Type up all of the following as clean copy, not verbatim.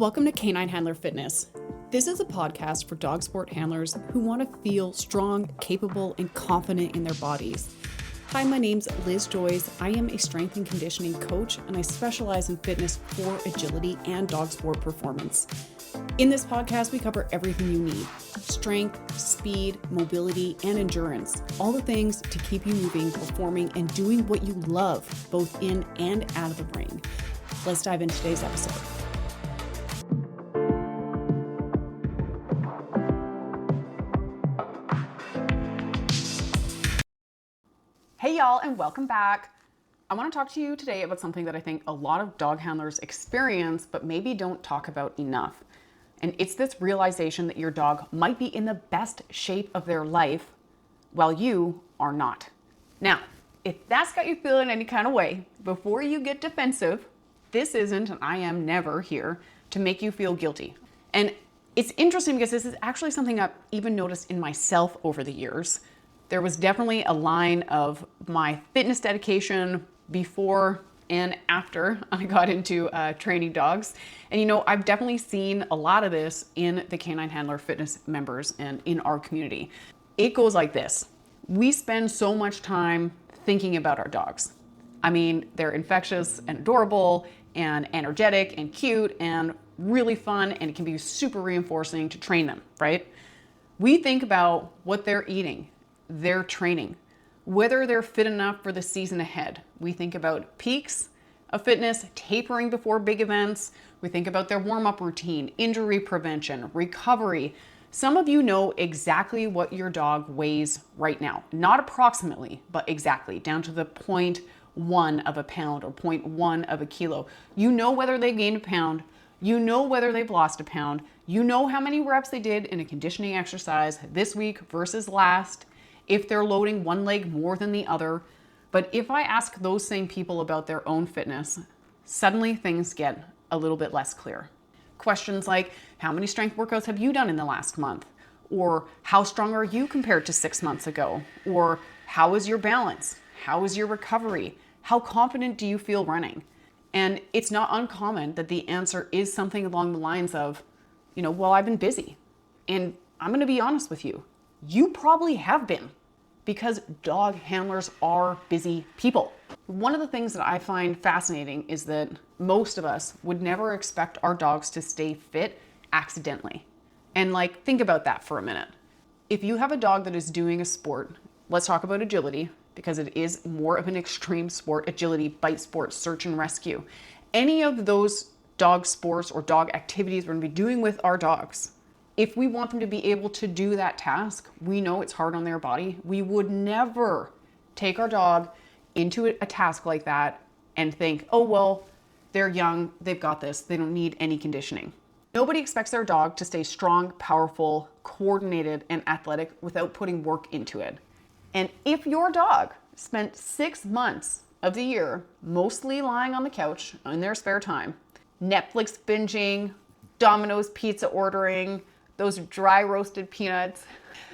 Welcome to Canine Handler Fitness. This is a podcast for dog sport handlers who want to feel strong, capable, and confident in their bodies. Hi, my name's Liz Joyce. I am a strength and conditioning coach, and I specialize in fitness for agility and dog sport performance. In this podcast, we cover everything you need: strength, speed, mobility, and endurance. All the things to keep you moving, performing, and doing what you love, both in and out of the ring. Let's dive into today's episode. Hey y'all, and welcome back. I want to talk to you today about something that I think a lot of dog handlers experience, but maybe don't talk about enough. And it's this realization that your dog might be in the best shape of their life while you are not. Now, if that's got you feeling any kind of way, before you get defensive, this isn't, and I am never here to make you feel guilty. And it's interesting because this is actually something I've even noticed in myself over the years. There was definitely a line of my fitness dedication before and after I got into training dogs. And I've definitely seen a lot of this in the Canine Handler Fitness members and in our community. It goes like this. We spend so much time thinking about our dogs. I mean, they're infectious and adorable and energetic and cute and really fun, and it can be super reinforcing to train them, right? We think about what they're eating, their training, whether they're fit enough for the season ahead. We think about peaks of fitness, tapering before big events. We think about their warm-up routine, injury prevention, recovery. Some of you know exactly what your dog weighs right now. Not approximately, but exactly, down to the 0.1 of a pound or 0.1 of a kilo. You know whether they gained a pound. You know whether they've lost a pound. You know how many reps they did in a conditioning exercise this week versus last, if they're loading one leg more than the other. But if I ask those same people about their own fitness, suddenly things get a little bit less clear. Questions like, how many strength workouts have you done in the last month? Or how strong are you compared to 6 months ago? Or how is your balance? How is your recovery? How confident do you feel running? And it's not uncommon that the answer is something along the lines of, well, I've been busy. And I'm going to be honest with you. You probably have been, because dog handlers are busy people. One of the things that I find fascinating is that most of us would never expect our dogs to stay fit accidentally. And think about that for a minute. If you have a dog that is doing a sport, let's talk about agility, because it is more of an extreme sport: agility, bite sport, search and rescue. Any of those dog sports or dog activities we're going to be doing with our dogs, if we want them to be able to do that task, we know it's hard on their body. We would never take our dog into a task like that and think, oh, well, they're young, they've got this, they don't need any conditioning. Nobody expects their dog to stay strong, powerful, coordinated, and athletic without putting work into it. And if your dog spent 6 months of the year mostly lying on the couch in their spare time, Netflix binging, Domino's pizza ordering, those dry roasted peanuts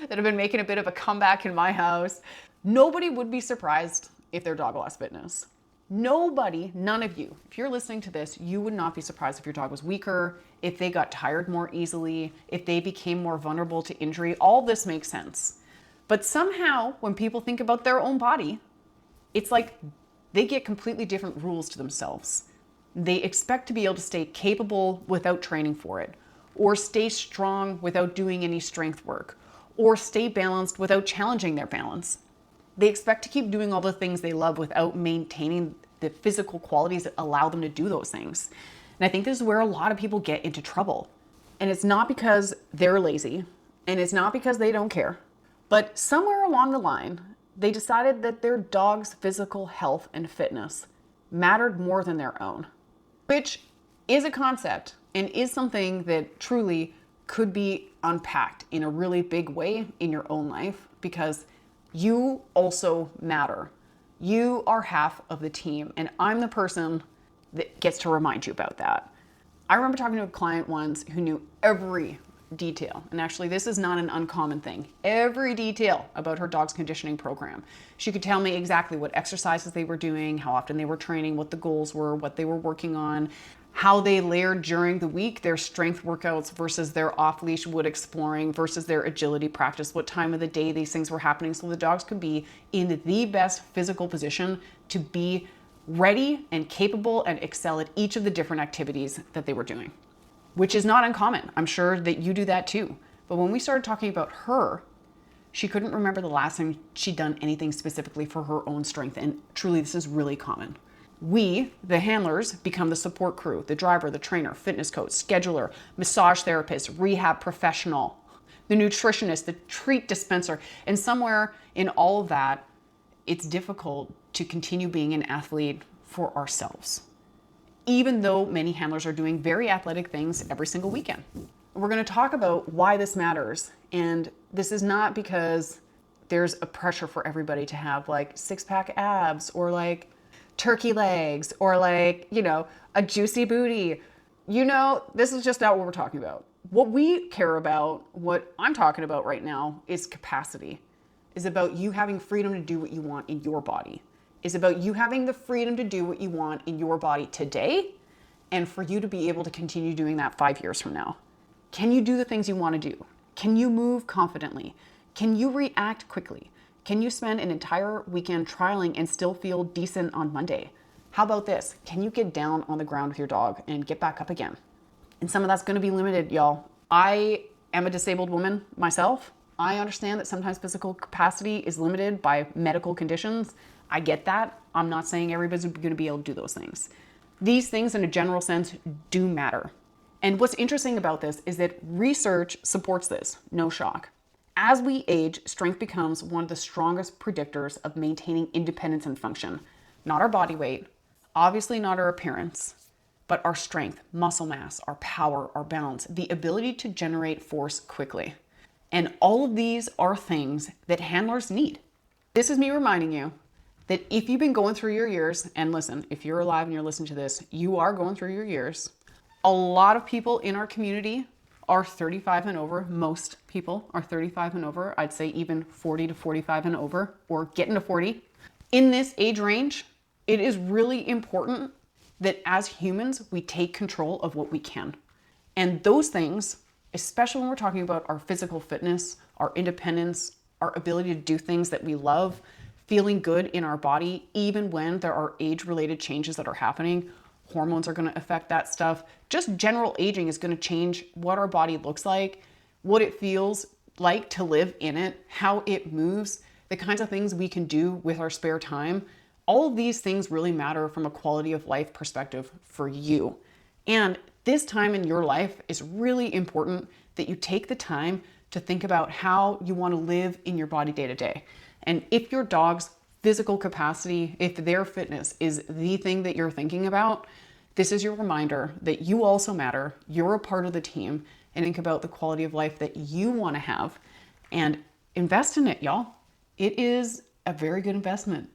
that have been making a bit of a comeback in my house, nobody would be surprised if their dog lost fitness. Nobody, none of you, if you're listening to this, you would not be surprised if your dog was weaker, if they got tired more easily, if they became more vulnerable to injury. All this makes sense. But somehow, when people think about their own body, it's like they get completely different rules to themselves. They expect to be able to stay capable without training for it, or stay strong without doing any strength work, or stay balanced without challenging their balance. They expect to keep doing all the things they love without maintaining the physical qualities that allow them to do those things. And I think this is where a lot of people get into trouble. And it's not because they're lazy, and it's not because they don't care, but somewhere along the line, they decided that their dog's physical health and fitness mattered more than their own, which is a concept and is something that truly could be unpacked in a really big way in your own life, because you also matter. You are half of the team, and I'm the person that gets to remind you about that. I remember talking to a client once who knew every detail, and actually this is not an uncommon thing, every detail about her dog's conditioning program. She could tell me exactly what exercises they were doing, how often they were training, what the goals were, what they were working on, how they layered during the week their strength workouts versus their off-leash wood exploring versus their agility practice, what time of the day these things were happening, so the dogs could be in the best physical position to be ready and capable and excel at each of the different activities that they were doing, which is not uncommon. I'm sure that you do that too. But when we started talking about her, she couldn't remember the last time she'd done anything specifically for her own strength. And truly, this is really common. We, the handlers, become the support crew, the driver, the trainer, fitness coach, scheduler, massage therapist, rehab professional, the nutritionist, the treat dispenser. And somewhere in all of that, it's difficult to continue being an athlete for ourselves, even though many handlers are doing very athletic things every single weekend. We're going to talk about why this matters. And this is not because there's a pressure for everybody to have like six-pack abs or like turkey legs or like, a juicy booty. This is just not what we're talking about. What we care about, what I'm talking about right now, is capacity. Is about you having freedom to do what you want in your body. Is about you having the freedom to do what you want in your body today, and for you to be able to continue doing that 5 years from now. Can you do the things you want to do? Can you move confidently? Can you react quickly? Can you spend an entire weekend trialing and still feel decent on Monday? How about this? Can you get down on the ground with your dog and get back up again? And some of that's going to be limited, y'all. I am a disabled woman myself. I understand that sometimes physical capacity is limited by medical conditions. I get that. I'm not saying everybody's going to be able to do those things. These things in a general sense do matter. And what's interesting about this is that research supports this, no shock. As we age, strength becomes one of the strongest predictors of maintaining independence and function. Not our body weight, obviously not our appearance, but our strength, muscle mass, our power, our balance, the ability to generate force quickly. And all of these are things that handlers need. This is me reminding you that if you've been going through your years, and listen, if you're alive and you're listening to this, you are going through your years. A lot of people in our community are 35 and over. Most people are 35 and over. I'd say even 40 to 45 and over, or getting to 40. In this age range, it is really important that as humans, we take control of what we can. And those things, especially when we're talking about our physical fitness, our independence, our ability to do things that we love, feeling good in our body, even when there are age-related changes that are happening. Hormones are going to affect that stuff. Just general aging is going to change what our body looks like, what it feels like to live in it, how it moves, the kinds of things we can do with our spare time. All of these things really matter from a quality of life perspective for you. And this time in your life is really important that you take the time to think about how you want to live in your body day to day. And if your dog's physical capacity, if their fitness is the thing that you're thinking about, this is your reminder that you also matter. You're a part of the team, and think about the quality of life that you want to have and invest in it, y'all. It is a very good investment.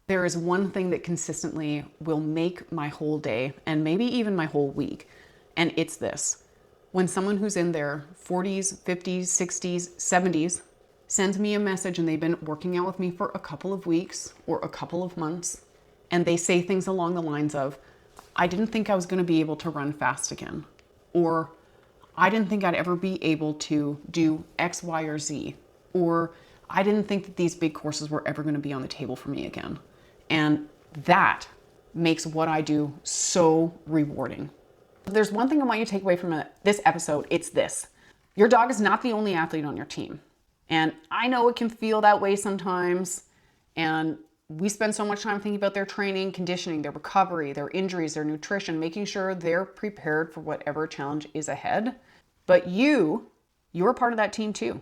There is one thing that consistently will make my whole day and maybe even my whole week, and it's this. When someone who's in their 40s, 50s, 60s, 70s sends me a message and they've been working out with me for a couple of weeks or a couple of months, and they say things along the lines of, I didn't think I was going to be able to run fast again, or I didn't think I'd ever be able to do X, Y, or Z, or I didn't think that these big courses were ever going to be on the table for me again. And that makes what I do so rewarding. There's one thing I want you to take away from this episode. It's this. Your dog is not the only athlete on your team. And I know it can feel that way sometimes. And we spend so much time thinking about their training, conditioning, their recovery, their injuries, their nutrition, making sure they're prepared for whatever challenge is ahead. But you're a part of that team too.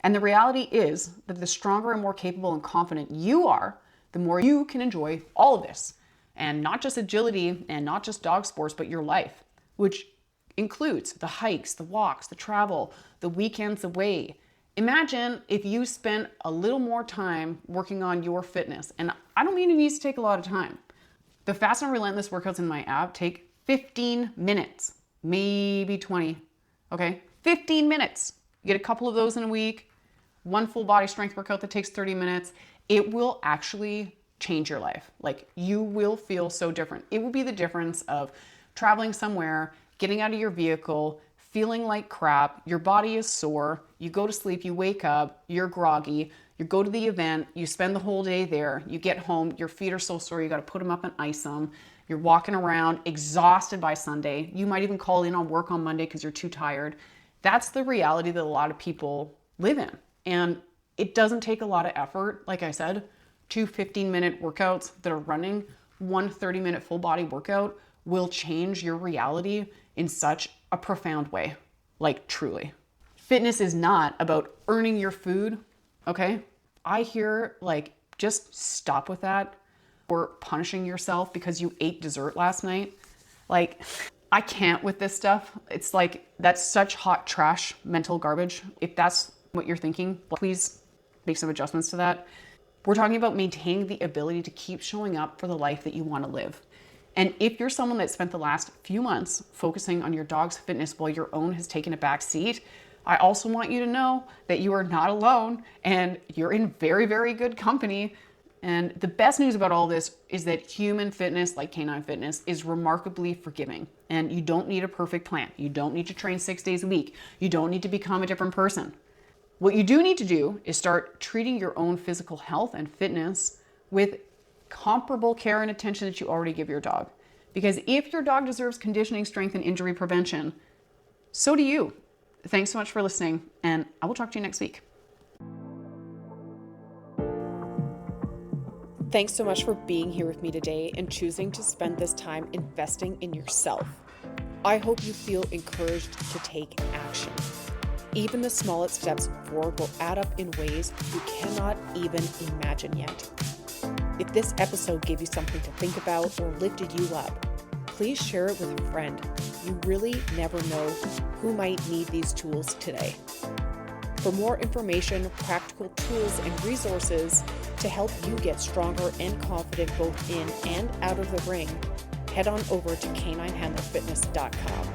And the reality is that the stronger and more capable and confident you are, the more you can enjoy all of this. And not just agility and not just dog sports, but your life, which includes the hikes, the walks, the travel, the weekends away. Imagine if you spent a little more time working on your fitness. And I don't mean it needs to take a lot of time. The Fast and Relentless workouts in my app take 15 minutes, maybe 20. Okay, 15 minutes. You get a couple of those in a week, one full body strength workout that takes 30 minutes. It will actually change your life. Like, you will feel so different. It will be the difference of traveling somewhere, getting out of your vehicle, feeling like crap, your body is sore, you go to sleep, you wake up, you're groggy, you go to the event, you spend the whole day there, you get home, your feet are so sore, you got to put them up and ice them. You're walking around exhausted by Sunday. You might even call in on work on Monday because you're too tired. That's the reality that a lot of people live in. And it doesn't take a lot of effort. Like I said, 2 15-minute workouts that are running, 1 30-minute full body workout will change your reality in such a profound way. Like, truly. Fitness is not about earning your food, okay? I hear, like, just stop with that. Or punishing yourself because you ate dessert last night. Like, I can't with this stuff. It's like, that's such hot trash mental garbage. If that's what you're thinking, please make some adjustments to that. We're talking about maintaining the ability to keep showing up for the life that you want to live. And if you're someone that spent the last few months focusing on your dog's fitness while your own has taken a back seat, I also want you to know that you are not alone and you're in very, very good company. And the best news about all this is that human fitness, like canine fitness, is remarkably forgiving. And you don't need a perfect plan. You don't need to train 6 days a week. You don't need to become a different person. What you do need to do is start treating your own physical health and fitness with comparable care and attention that you already give your dog. Because if your dog deserves conditioning, strength, and injury prevention, so do you. Thanks so much for listening, and I will talk to you next week. Thanks so much for being here with me today and choosing to spend this time investing in yourself. I hope you feel encouraged to take action. Even the smallest steps forward will add up in ways you cannot even imagine yet. If this episode gave you something to think about or lifted you up, please share it with a friend. You really never know who might need these tools today. For more information, practical tools, and resources to help you get stronger and confident both in and out of the ring, head on over to caninehandlerfitness.com.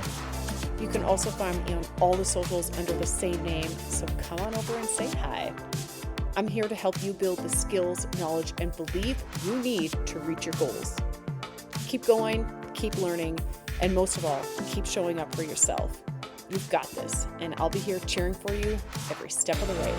You can also find me on all the socials under the same name, so come on over and say hi. I'm here to help you build the skills, knowledge, and belief you need to reach your goals. Keep going, keep learning, and most of all, keep showing up for yourself. You've got this, and I'll be here cheering for you every step of the way.